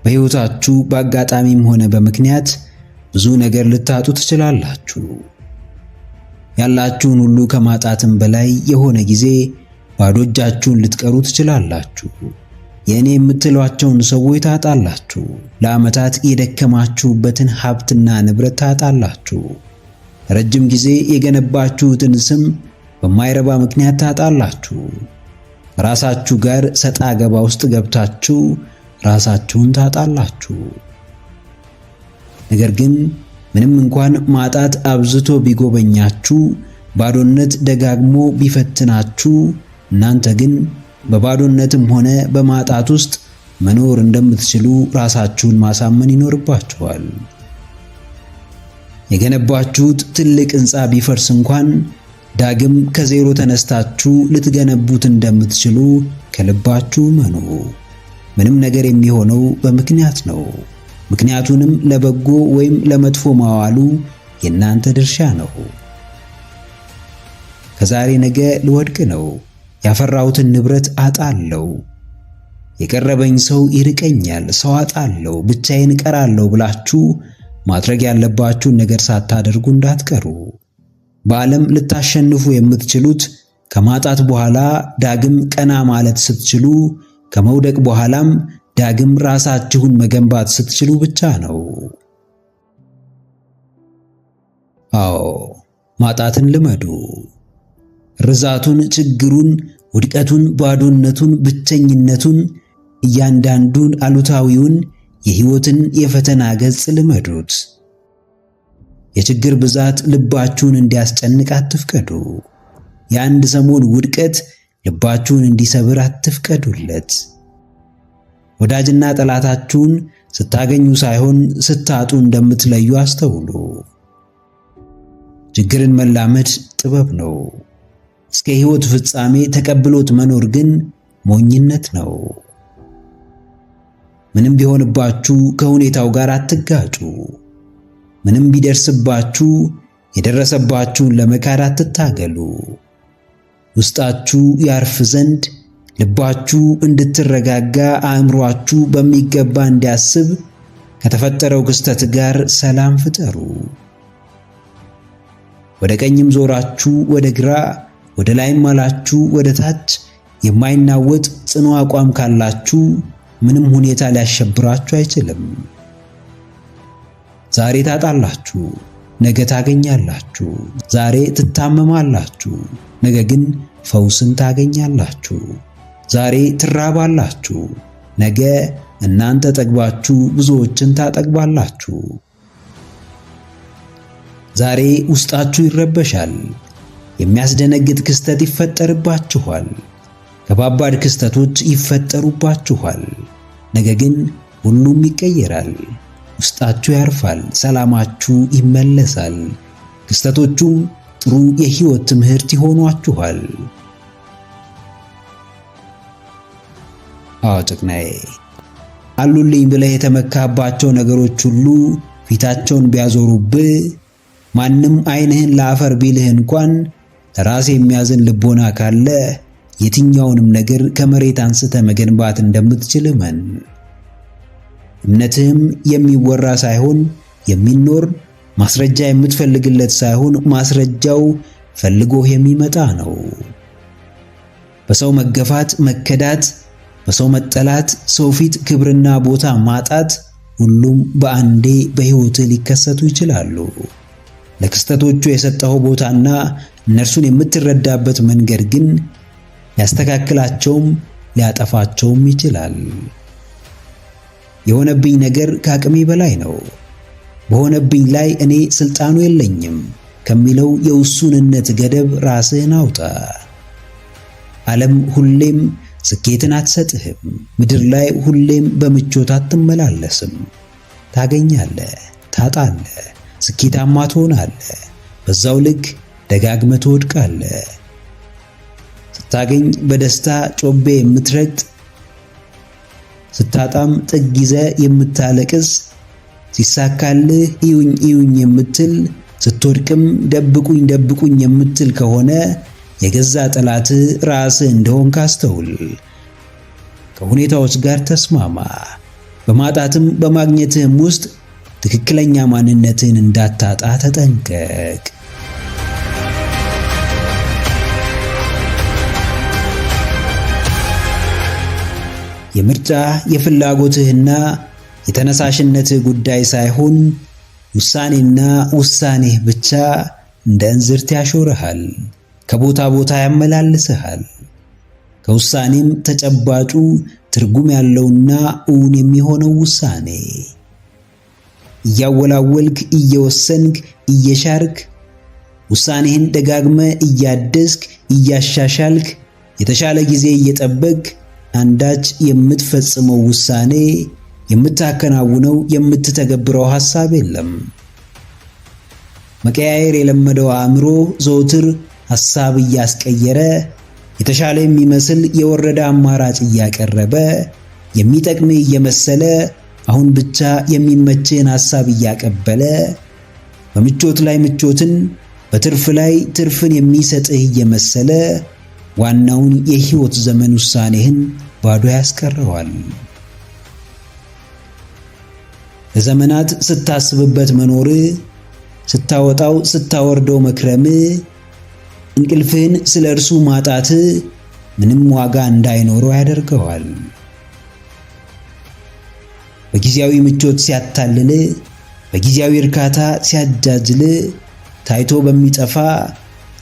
Speaker 2: በሕይወታችሁ በአጋጣሚም ሆነ በምክንያት ብዙ ነገር ልታጡ ትችላላችሁ። ያላችሁን ሁሉ ከማጣትም በላይ የሆነ ጊዜ ባዶ እጃችሁን ልትቀሩ ትችላላችሁ። የእኔ የምትሏቸውን ሰዎች ታጣላችሁ። ለዓመታት የደከማችሁበትን ሀብትና ንብረት ታጣላችሁ። ረጅም ጊዜ የገነባችሁትን ስም በማይረባ ምክንያት ታጣላችሁ። ራሳችሁ ጋር ሰጣ ገባ ውስጥ ገብታችሁ ራሳችሁን ታጣላችሁ። ነገር ግን ምንም እንኳን ማጣት አብዝቶ ቢጎበኛችሁ፣ ባዶነት ደጋግሞ ቢፈትናችሁ፣ እናንተ ግን በባዶነትም ሆነ በማጣት ውስጥ መኖር እንደምትችሉ ራሳችሁን ማሳመን ይኖርባችኋል። የገነባችሁት ትልቅ ሕንፃ ቢፈርስ እንኳን ዳግም ከዜሮ ተነስታችሁ ልትገነቡት እንደምትችሉ ከልባችሁ መኑ። ምንም ነገር የሚሆነው በምክንያት ነው። ምክንያቱንም ለበጎ ወይም ለመጥፎ ማዋሉ የእናንተ ድርሻ ነው። ከዛሬ ነገ ልወድቅ ነው፣ ያፈራሁትን ንብረት አጣለሁ፣ የቀረበኝ ሰው ይርቀኛል፣ ሰው አጣለሁ፣ ብቻዬን እቀራለሁ ብላችሁ ማድረግ ያለባችሁን ነገር ሳታደርጉ እንዳትቀሩ። በዓለም ልታሸንፉ የምትችሉት ከማጣት በኋላ ዳግም ቀና ማለት ስትችሉ፣ ከመውደቅ በኋላም ዳግም ራሳችሁን መገንባት ስትችሉ ብቻ ነው። አዎ፣ ማጣትን ልመዱ። ርዛቱን፣ ችግሩን፣ ውድቀቱን፣ ባዶነቱን፣ ብቸኝነቱን፣ እያንዳንዱን አሉታዊውን የሕይወትን የፈተና ገጽ ልመዱት። የችግር ብዛት ልባችሁን እንዲያስጨንቅ አትፍቀዱ። የአንድ ሰሞን ውድቀት ልባችሁን እንዲሰብር አትፍቀዱለት። ወዳጅና ጠላታችሁን ስታገኙ ሳይሆን ስታጡ እንደምትለዩ አስተውሉ። ችግርን መላመድ ጥበብ ነው። እስከ ሕይወት ፍጻሜ ተቀብሎት መኖር ግን ሞኝነት ነው። ምንም ቢሆንባችሁ ከሁኔታው ጋር አትጋጩ። ምንም ቢደርስባችሁ የደረሰባችሁን ለመካድ አትታገሉ። ውስጣችሁ ያርፍ ዘንድ፣ ልባችሁ እንድትረጋጋ፣ አእምሮአችሁ በሚገባ እንዲያስብ ከተፈጠረው ክስተት ጋር ሰላም ፍጠሩ። ወደ ቀኝም ዞራችሁ ወደ ግራ፣ ወደ ላይም አላችሁ ወደ ታች የማይናወጥ ጽኑ አቋም ካላችሁ ምንም ሁኔታ ሊያሸብራችሁ አይችልም። ዛሬ ታጣላችሁ፣ ነገ ታገኛላችሁ። ዛሬ ትታመማላችሁ፣ ነገ ግን ፈውስን ታገኛላችሁ። ዛሬ ትራባላችሁ፣ ነገ እናንተ ጠግባችሁ ብዙዎችን ታጠግባላችሁ። ዛሬ ውስጣችሁ ይረበሻል፣ የሚያስደነግጥ ክስተት ይፈጠርባችኋል፣ ከባባድ ክስተቶች ይፈጠሩባችኋል። ነገ ግን ሁሉም ይቀየራል። ውስጣችሁ ያርፋል፣ ሰላማችሁ ይመለሳል። ክስተቶቹም ጥሩ የሕይወት ትምህርት ይሆኗችኋል። አዎ ጭቅናዬ፣ አሉልኝ ብለህ የተመካባቸው ነገሮች ሁሉ ፊታቸውን ቢያዞሩብህ፣ ማንም ዓይንህን ለአፈር ቢልህ እንኳን ለራስ የሚያዝን ልቦና ካለ የትኛውንም ነገር ከመሬት አንስተ መገንባት እንደምትችል እመን። እምነትህም የሚወራ ሳይሆን የሚኖር፣ ማስረጃ የምትፈልግለት ሳይሆን ማስረጃው ፈልጎህ የሚመጣ ነው። በሰው መገፋት፣ መከዳት፣ በሰው መጠላት፣ ሰው ፊት ክብርና ቦታ ማጣት ሁሉም በአንዴ በሕይወትህ ሊከሰቱ ይችላሉ። ለክስተቶቹ የሰጠኸው ቦታና እነርሱን የምትረዳበት መንገድ ግን ሊያስተካክላቸውም ሊያጠፋቸውም ይችላል። የሆነብኝ ነገር ከአቅሜ በላይ ነው። በሆነብኝ ላይ እኔ ስልጣኑ የለኝም። ከሚለው የውሱንነት ገደብ ራስህን አውጣ። ዓለም ሁሌም ስኬትን አትሰጥህም። ምድር ላይ ሁሌም በምቾት አትመላለስም። ታገኛለህ፣ ታጣለህ፣ ስኬታማ ትሆናለህ። በዛው ልክ ደጋግመህ ትወድቃለህ። ስታገኝ በደስታ ጮቤ የምትረግጥ፣ ስታጣም ጥግ ይዘህ የምታለቅስ፣ ሲሳካልህ እዩኝ እዩኝ የምትል፣ ስትወድቅም ደብቁኝ ደብቁኝ የምትል ከሆነ የገዛ ጠላትህ ራስህ እንደሆንክ አስተውል። ከሁኔታዎች ጋር ተስማማ። በማጣትም በማግኘትህም ውስጥ ትክክለኛ ማንነትህን እንዳታጣ ተጠንቀቅ። የምርጫ የፍላጎትህና የተነሳሽነትህ ጉዳይ ሳይሆን ውሳኔና ውሳኔህ ብቻ እንደ እንዝርት ያሾርሃል፣ ከቦታ ቦታ ያመላልስሃል። ከውሳኔም ተጨባጩ ትርጉም ያለውና እውን የሚሆነው ውሳኔ። እያወላወልክ እየወሰንክ እየሻርክ ውሳኔህን ደጋግመ እያደስክ እያሻሻልክ የተሻለ ጊዜ እየጠበቅ አንዳች የምትፈጽመው ውሳኔ፣ የምታከናውነው የምትተገብረው ሐሳብ የለም። መቀያየር የለመደው አእምሮ ዘውትር ሐሳብ እያስቀየረ የተሻለ የሚመስል የወረደ አማራጭ እያቀረበ የሚጠቅምህ እየመሰለ አሁን ብቻ የሚመችህን ሐሳብ እያቀበለ በምቾት ላይ ምቾትን በትርፍ ላይ ትርፍን የሚሰጥህ እየመሰለ ዋናውን የሕይወት ዘመን ውሳኔህን ባዶ ያስቀረዋል። ለዘመናት ስታስብበት መኖር፣ ስታወጣው ስታወርደው መክረም፣ እንቅልፍህን ስለ እርሱ ማጣት ምንም ዋጋ እንዳይኖረው ያደርገዋል። በጊዜያዊ ምቾት ሲያታልል፣ በጊዜያዊ እርካታ ሲያጃጅል፣ ታይቶ በሚጠፋ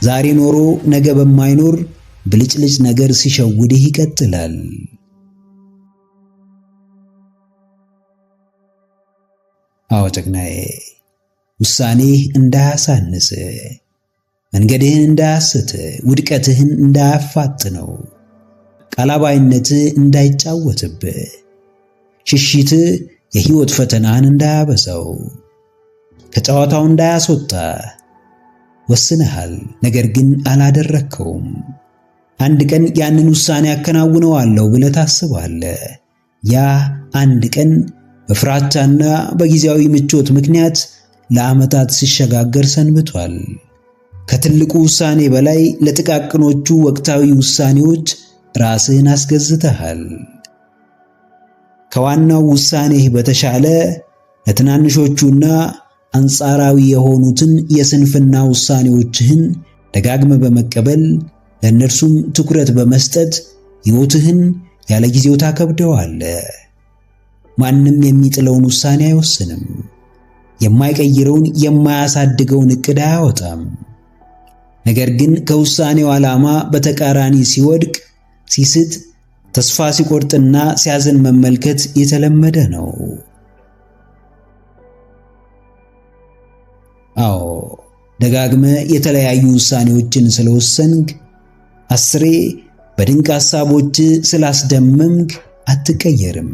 Speaker 2: ዛሬ ኖሮ ነገ በማይኖር ብልጭልጭ ነገር ሲሸውድህ ይቀጥላል። አዎ ጀግናዬ፣ ውሳኔህ እንዳያሳንስ፣ መንገድህን እንዳያስት፣ ውድቀትህን እንዳያፋጥነው፣ ቃላባይነትህ እንዳይጫወትብህ፣ ሽሽትህ የሕይወት ፈተናህን እንዳያበዛው፣ ከጨዋታው እንዳያስወጣ ወስነሃል፣ ነገር ግን አላደረከውም። አንድ ቀን ያንን ውሳኔ አከናውነዋለሁ ብለህ ታስባለህ። ያ አንድ ቀን በፍራቻና በጊዜያዊ ምቾት ምክንያት ለዓመታት ሲሸጋገር ሰንብቷል። ከትልቁ ውሳኔ በላይ ለጥቃቅኖቹ ወቅታዊ ውሳኔዎች ራስህን አስገዝተሃል። ከዋናው ውሳኔህ በተሻለ ለትናንሾቹና አንጻራዊ የሆኑትን የስንፍና ውሳኔዎችህን ደጋግመ በመቀበል ለእነርሱም ትኩረት በመስጠት ሕይወትህን ያለ ጊዜው ታከብደዋለህ። ማንም የሚጥለውን ውሳኔ አይወስንም። የማይቀይረውን የማያሳድገውን ዕቅድ አያወጣም። ነገር ግን ከውሳኔው ዓላማ በተቃራኒ ሲወድቅ፣ ሲስት፣ ተስፋ ሲቆርጥና ሲያዝን መመልከት የተለመደ ነው። አዎ ደጋግመ የተለያዩ ውሳኔዎችን ስለወሰንክ፣ አስሬ በድንቅ ሐሳቦች ስላስደመምክ አትቀየርም።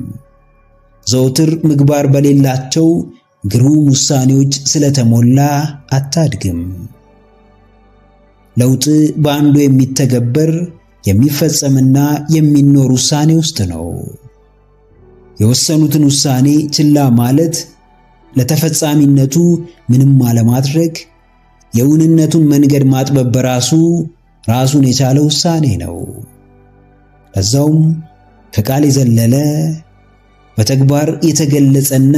Speaker 2: ዘውትር ምግባር በሌላቸው ግሩም ውሳኔዎች ስለተሞላ አታድግም። ለውጥ በአንዱ የሚተገበር የሚፈጸምና የሚኖር ውሳኔ ውስጥ ነው። የወሰኑትን ውሳኔ ችላ ማለት፣ ለተፈጻሚነቱ ምንም አለማድረግ፣ የእውንነቱን መንገድ ማጥበብ በራሱ ራሱን የቻለ ውሳኔ ነው። ለዛውም ከቃል የዘለለ በተግባር የተገለጸና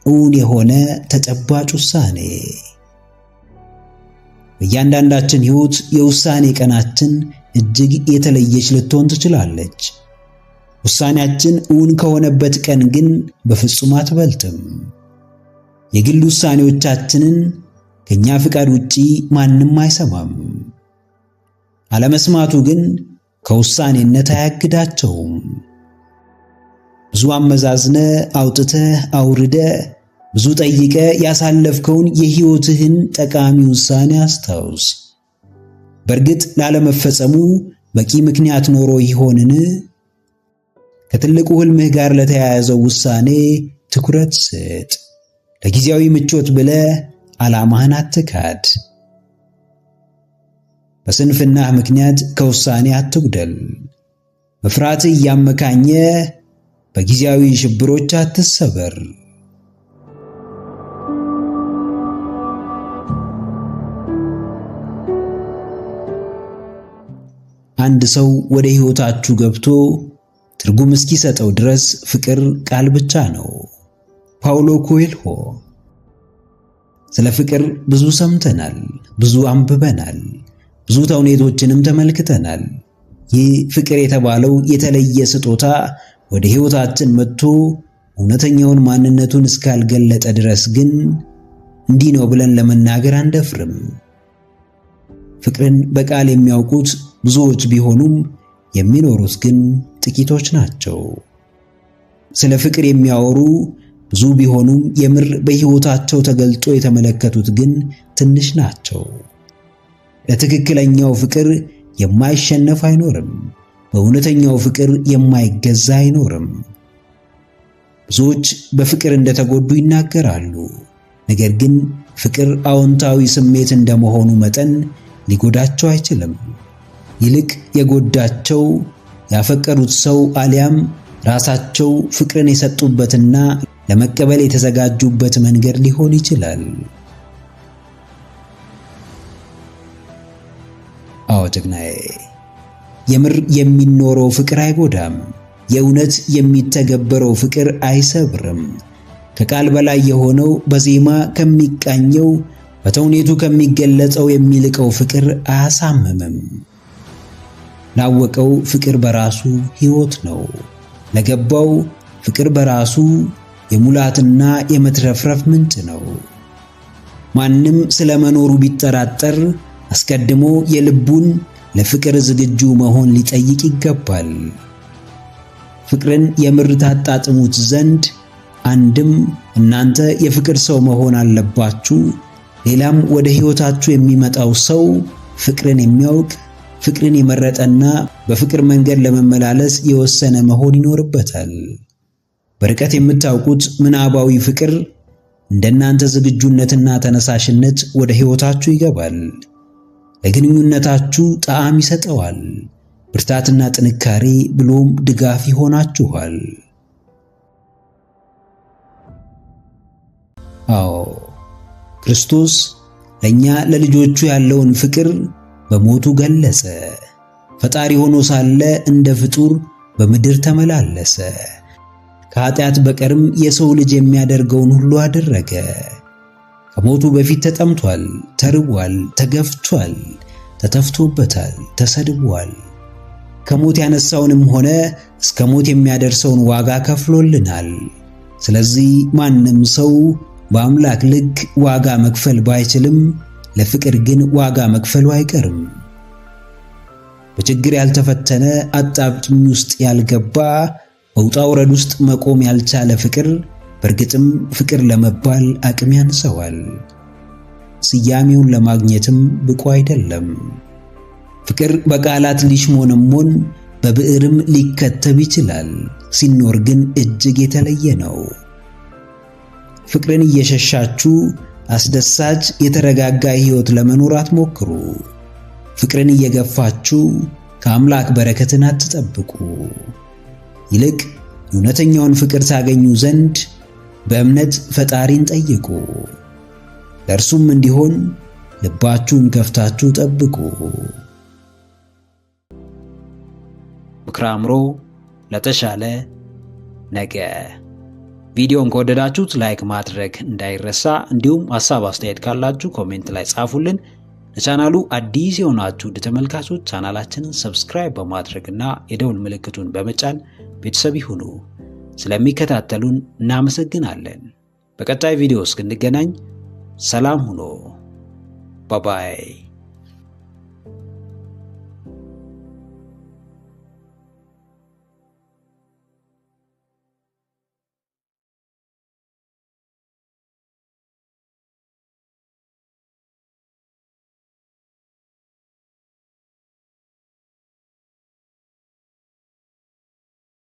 Speaker 2: እውን የሆነ ተጨባጭ ውሳኔ። በእያንዳንዳችን ሕይወት የውሳኔ ቀናችን እጅግ የተለየች ልትሆን ትችላለች። ውሳኔያችን እውን ከሆነበት ቀን ግን በፍጹም አትበልጥም። የግል ውሳኔዎቻችንን ከኛ ፍቃድ ውጪ ማንም አይሰማም። አለመስማቱ ግን ከውሳኔነት አያግዳቸውም። ብዙ አመዛዝነ አውጥተህ አውርደ ብዙ ጠይቀ ያሳለፍከውን የሕይወትህን ጠቃሚ ውሳኔ አስታውስ። በእርግጥ ላለመፈጸሙ በቂ ምክንያት ኖሮ ይሆንን? ከትልቁ ሕልምህ ጋር ለተያያዘው ውሳኔ ትኩረት ስጥ። ለጊዜያዊ ምቾት ብለህ ዓላማህን አትካድ። በስንፍናህ ምክንያት ከውሳኔ አትጉደል። መፍራትህ እያመካኘ በጊዜያዊ ሽብሮች አትሰበር። አንድ ሰው ወደ ሕይወታችሁ ገብቶ ትርጉም እስኪሰጠው ድረስ ፍቅር ቃል ብቻ ነው። ፓውሎ ኮኤልሆ። ስለ ፍቅር ብዙ ሰምተናል፣ ብዙ አንብበናል፣ ብዙ ተውኔቶችንም ተመልክተናል። ይህ ፍቅር የተባለው የተለየ ስጦታ ወደ ሕይወታችን መጥቶ እውነተኛውን ማንነቱን እስካልገለጠ ድረስ ግን እንዲህ ነው ብለን ለመናገር አንደፍርም። ፍቅርን በቃል የሚያውቁት ብዙዎች ቢሆኑም የሚኖሩት ግን ጥቂቶች ናቸው። ስለ ፍቅር የሚያወሩ ብዙ ቢሆኑም የምር በሕይወታቸው ተገልጦ የተመለከቱት ግን ትንሽ ናቸው። ለትክክለኛው ፍቅር የማይሸነፍ አይኖርም። በእውነተኛው ፍቅር የማይገዛ አይኖርም። ብዙዎች በፍቅር እንደተጎዱ ይናገራሉ። ነገር ግን ፍቅር አዎንታዊ ስሜት እንደመሆኑ መጠን ሊጎዳቸው አይችልም። ይልቅ የጎዳቸው ያፈቀሩት ሰው አሊያም ራሳቸው ፍቅርን የሰጡበትና ለመቀበል የተዘጋጁበት መንገድ ሊሆን ይችላል። አዎ ጀግናዬ፣ የምር የሚኖረው ፍቅር አይጎዳም። የእውነት የሚተገበረው ፍቅር አይሰብርም። ከቃል በላይ የሆነው በዜማ ከሚቃኘው በተውኔቱ ከሚገለጸው የሚልቀው ፍቅር አያሳምምም። ላወቀው ፍቅር በራሱ ሕይወት ነው። ለገባው ፍቅር በራሱ የሙላትና የመትረፍረፍ ምንጭ ነው። ማንም ስለመኖሩ ቢጠራጠር አስቀድሞ የልቡን ለፍቅር ዝግጁ መሆን ሊጠይቅ ይገባል። ፍቅርን የምር ታጣጥሙት ዘንድ አንድም እናንተ የፍቅር ሰው መሆን አለባችሁ፣ ሌላም ወደ ሕይወታችሁ የሚመጣው ሰው ፍቅርን የሚያውቅ ፍቅርን የመረጠና በፍቅር መንገድ ለመመላለስ የወሰነ መሆን ይኖርበታል። በርቀት የምታውቁት ምናባዊ ፍቅር እንደናንተ ዝግጁነትና ተነሳሽነት ወደ ሕይወታችሁ ይገባል። ለግንኙነታችሁ ጣዕም ይሰጠዋል። ብርታትና ጥንካሬ ብሎም ድጋፍ ይሆናችኋል። አዎ ክርስቶስ ለኛ ለልጆቹ ያለውን ፍቅር በሞቱ ገለጸ። ፈጣሪ ሆኖ ሳለ እንደ ፍጡር በምድር ተመላለሰ። ከኃጢአት በቀርም የሰው ልጅ የሚያደርገውን ሁሉ አደረገ። ከሞቱ በፊት ተጠምቷል፣ ተርቧል፣ ተገፍቷል፣ ተተፍቶበታል፣ ተሰድቧል። ከሞት ያነሳውንም ሆነ እስከ ሞት የሚያደርሰውን ዋጋ ከፍሎልናል። ስለዚህ ማንም ሰው በአምላክ ልክ ዋጋ መክፈል ባይችልም ለፍቅር ግን ዋጋ መክፈሉ አይቀርም። በችግር ያልተፈተነ አጣብቂኝ ውስጥ ያልገባ በውጣ ውረድ ውስጥ መቆም ያልቻለ ፍቅር በእርግጥም ፍቅር ለመባል አቅም ያንሰዋል። ስያሜውን ለማግኘትም ብቁ አይደለም። ፍቅር በቃላት ሊሽሞነሞን በብዕርም ሊከተብ ይችላል። ሲኖር ግን እጅግ የተለየ ነው። ፍቅርን እየሸሻችሁ አስደሳች የተረጋጋ ሕይወት ለመኖር አትሞክሩ። ፍቅርን እየገፋችሁ ከአምላክ በረከትን አትጠብቁ። ይልቅ እውነተኛውን ፍቅር ታገኙ ዘንድ በእምነት ፈጣሪን ጠይቁ። ለእርሱም እንዲሆን ልባችሁን ከፍታችሁ ጠብቁ። ምክረ አእምሮ ለተሻለ ነገ። ቪዲዮን ከወደዳችሁት ላይክ ማድረግ እንዳይረሳ፣ እንዲሁም ሐሳብ አስተያየት ካላችሁ ኮሜንት ላይ ጻፉልን። ለቻናሉ አዲስ የሆናችሁ ተመልካቾች ቻናላችንን ሰብስክራይብ በማድረግና የደውል ምልክቱን በመጫን ቤተሰብ ይሁኑ። ስለሚከታተሉን እናመሰግናለን። በቀጣይ ቪዲዮ እስክንገናኝ ሰላም ሁኑ። ባባይ